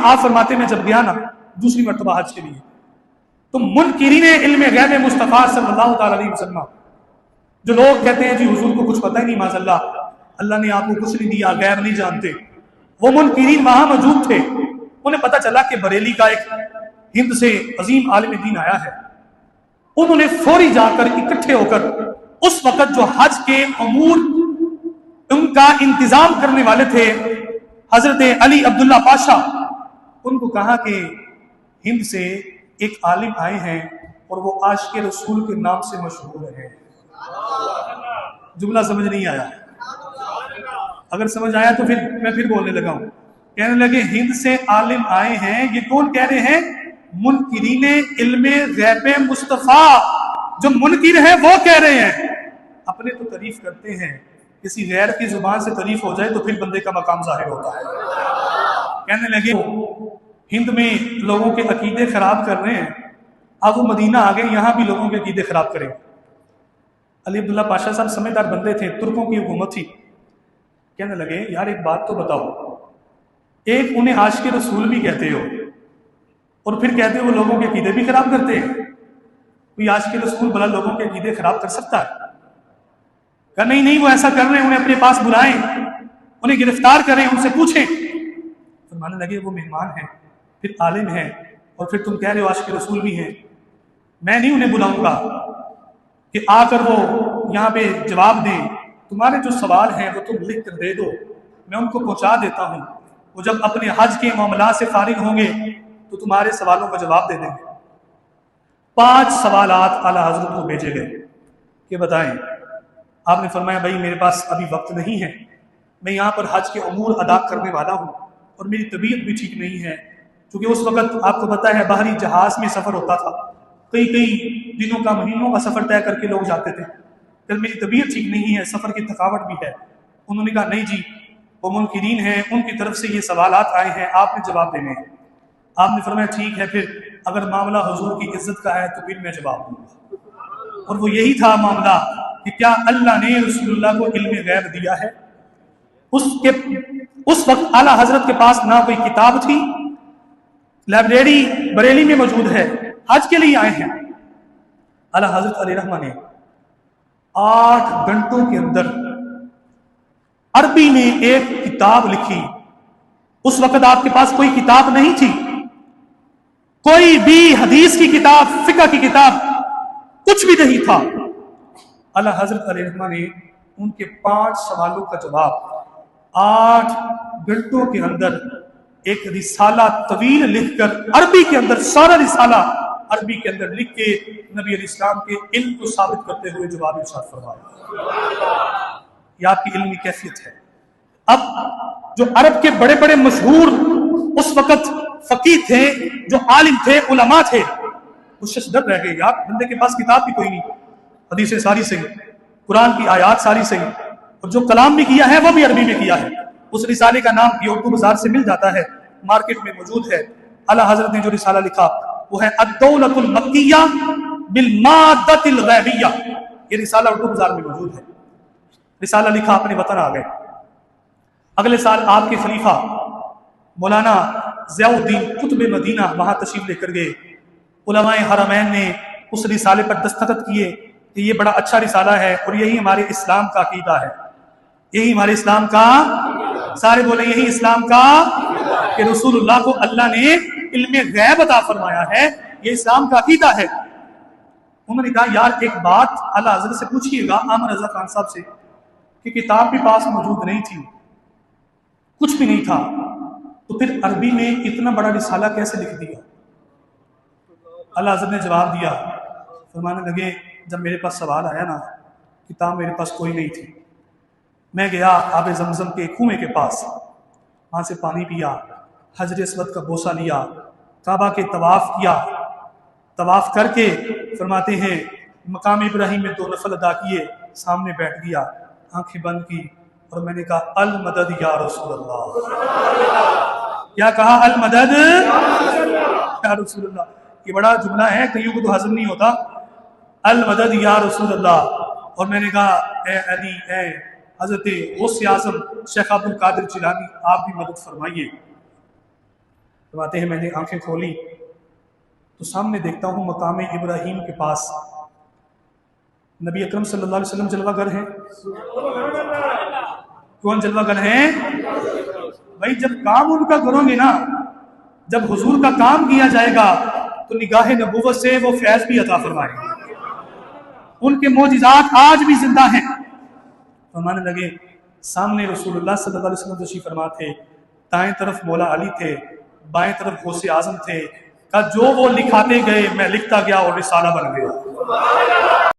आप फरमाते मैं जब गया ना दूसरी मरतबा हज के लिए, तो मुनकिरीन इल्म गैब मुस्तफ़ा सल्लल्लाहु अलैहि वसल्लम, जो लोग कहते हैं जी हुजूर को कुछ पता ही नहीं, माज़अल्लाह अल्लाह ने आपको कुछ नहीं दिया, गैब नहीं जानते, वो मुनकिरीन वहां मौजूद थे। उन्हें पता चला कि बरेली का एक हिंद से अजीम आलिम दीन आया है। उन्होंने फौरी जाकर इकट्ठे होकर उस वक्त जो हज के अमूर उनका इंतजाम करने वाले थे हजरत अली अब्दुल्ला पाशा, उनको कहा कि हिंद से एक आलिम आए हैं और वो आशिक़ रसूल के नाम से मशहूर है। जुमला समझ नहीं आया? अगर समझ आया तो मैं फिर बोलने लगा हूं। कहने लगे हिंद से आलिम आए हैं, ये कौन कह रहे हैं? मुनकिरीन इल्मे गैब मुस्तफ़ा, जो मुनकिर है वो कह रहे हैं। अपने तो तारीफ करते हैं, किसी गैर की जुबान से तारीफ हो जाए तो फिर बंदे का मकाम जाहिर होता है। कहने लगे हिंद में लोगों के अकीदे खराब कर रहे हैं, अब वो मदीना आ गए, यहाँ भी लोगों के अकीदे खराब करें। अली अब्दुल्ला पाशा साहब समझदार बंदे थे, तुर्कों की हुकूमत थी। कहने लगे यार एक बात तो बताओ, एक उन्हें आशिक़ रसूल भी कहते हो और फिर कहते हो वो लोगों के अकीदे भी खराब करते हैं, कोई आशिक़ रसूल भला लोगों के अकीदे खराब कर सकता है? कहा नहीं नहीं, वो ऐसा कर रहे हैं, उन्हें अपने पास बुलाएं, उन्हें गिरफ्तार करें, उनसे पूछें। तो मानने लगे वो मेहमान हैं, फिर आलिम हैं, और फिर तुम कह रहे हो आशिक़ रसूल भी हैं। मैं नहीं उन्हें बुलाऊंगा कि आकर वो यहाँ पे जवाब दें, तुम्हारे जो सवाल हैं वो तुम लिख कर दे दो, मैं उनको पहुँचा देता हूँ। वो जब अपने हज के मामला से फारिग होंगे तो तुम्हारे सवालों का जवाब दे देंगे। 5 सवालात आला हजरत को भेजे गए कि बताएं। आपने फरमाया भाई मेरे पास अभी वक्त नहीं है, मैं यहाँ पर हज के अमूर अदा करने वाला हूँ और मेरी तबीयत भी ठीक नहीं है, क्योंकि उस वक्त आपको पता है बाहरी जहाज में सफ़र होता था, कई दिनों का महीनों का सफ़र तय करके लोग जाते थे। फिर मेरी तबीयत ठीक नहीं है, सफ़र की थकावट भी है। उन्होंने कहा नहीं जी, वो मुनकिरीन हैं, उनकी तरफ से ये सवालात आए हैं, आपने जवाब देने हैं। आपने फरमाया ठीक है, फिर अगर मामला हुजूर की इज्जत का है तो फिर मैं जवाब दूंगा। और वो यही था मामला कि क्या अल्लाह ने रसूलुल्लाह को इल्म गैब दिया है। उस वक्त आला हजरत के पास ना कोई किताब थी, लाइब्रेरी बरेली में मौजूद है, हज के लिए आए हैं। आला हजरत अलैहिर्रहमा ने 8 घंटों के अंदर अरबी में एक किताब लिखी। उस वक्त आपके पास कोई किताब नहीं थी, कोई भी हदीस की किताब, फिक़ह की किताब, कुछ भी नहीं था। आला हजरत अलैहिर्रहमा ने उनके 5 सवालों का जवाब 8 घंटों के अंदर एक रिसाला तवील लिखकर, अरबी के अंदर सारा रिसाला अरबी के अंदर लिख के नबी अलैहिस्सलाम के इल्म को साबित करते हुए जवाब इरशाद फरमाया। ये आपकी इल्मी कैफियत है। अब जो अरब के बड़े बड़े मशहूर उस वक्त फकीह थे, जो आलिम थे, उलमा थे, उस शख्स डर रह गए यार, बंदे के पास किताब भी कोई नहीं, हदीसें सारी सही, कुरान की आयात सारी सही, और जो कलाम भी किया है वो भी अरबी में किया है। उस रिसाले का नाम उर्दू बाजार से मिल जाता है, मार्केट में मौजूद है। आला हजरत ने जो रिसाला लिखा वो है अद-दौलतुल मक्किया बिल माद्दतिल गैबिया। ये रिसाला उर्दू बाजार में मौजूद है। रिसाला लिखा, अपने वतन आ गए। अगले साल आपके खलीफा मौलाना ज़ियाउद्दीन कुतुब मदीना वहां तशरीफ लेकर गए। उलमाए हरमैन ने उस रिसाले पर दस्तखत किए कि ये बड़ा अच्छा रिसाला है और यही हमारे इस्लाम का अकीदा है, यही हमारे इस्लाम का, सारे बोले यही इस्लाम का, कि रसूलुल्लाह को अल्लाह ने इल्मे गैब अता फरमाया है, ये इस्लाम का अकीदा है। उन्होंने कहा यार एक बात आला हज़रत से पूछिएगा, आमर रज़ा खान साहब से, कि किताब भी पास मौजूद नहीं थी, कुछ भी नहीं था, तो फिर अरबी में इतना बड़ा रिसाला कैसे लिख दिया? आला हज़रत ने जवाब दिया, फरमाने लगे जब मेरे पास सवाल आया ना, किताब मेरे पास कोई नहीं थी, मैं गया आब जमजम के कुएं के पास, वहाँ से पानी पिया, हजर अस्वद का बोसा लिया, काबा के तवाफ़ किया, तवाफ़ करके फरमाते हैं मकाम इब्राहिम में 2 नफल अदा किए, सामने बैठ गया, आंखें बंद की और मैंने कहा अल मदद या रसूल अल्लाह। क्या कहा? अल मदद या रसूल अल्लाह। ये बड़ा जुमला है, कईयों को तो हजम नहीं होता। अल मदद या रसूल अल्लाह। और मैंने कहा ए अली, ए हजरत गौसे आज़म शेख अब्दुल कादिर जिलानी, आप भी मदद फरमाइए। فرماتے ہیں میں نے آنکھیں کھولی تو سامنے دیکھتا ہوں مقام ابراہیم کے پاس نبی اکرم صلی اللہ علیہ وسلم جلوہ گر ہیں۔ کون جلوہ گر ہیں؟ بھائی جب کام ان کا کرو گے نا، جب حضور کا کام کیا جائے گا تو نگاہ نبوت سے وہ فیض بھی عطا فرمائے گا۔ ان کے معجزات آج بھی زندہ ہیں۔ فرمانے لگے سامنے رسول اللہ صلی اللہ علیہ وسلم تشریف فرما تھے، دائیں طرف مولا علی تھے، بائیں طرف غوث اعظم تھے، کہ جو وہ لکھاتے گئے میں لکھتا گیا اور رسالہ بن گیا۔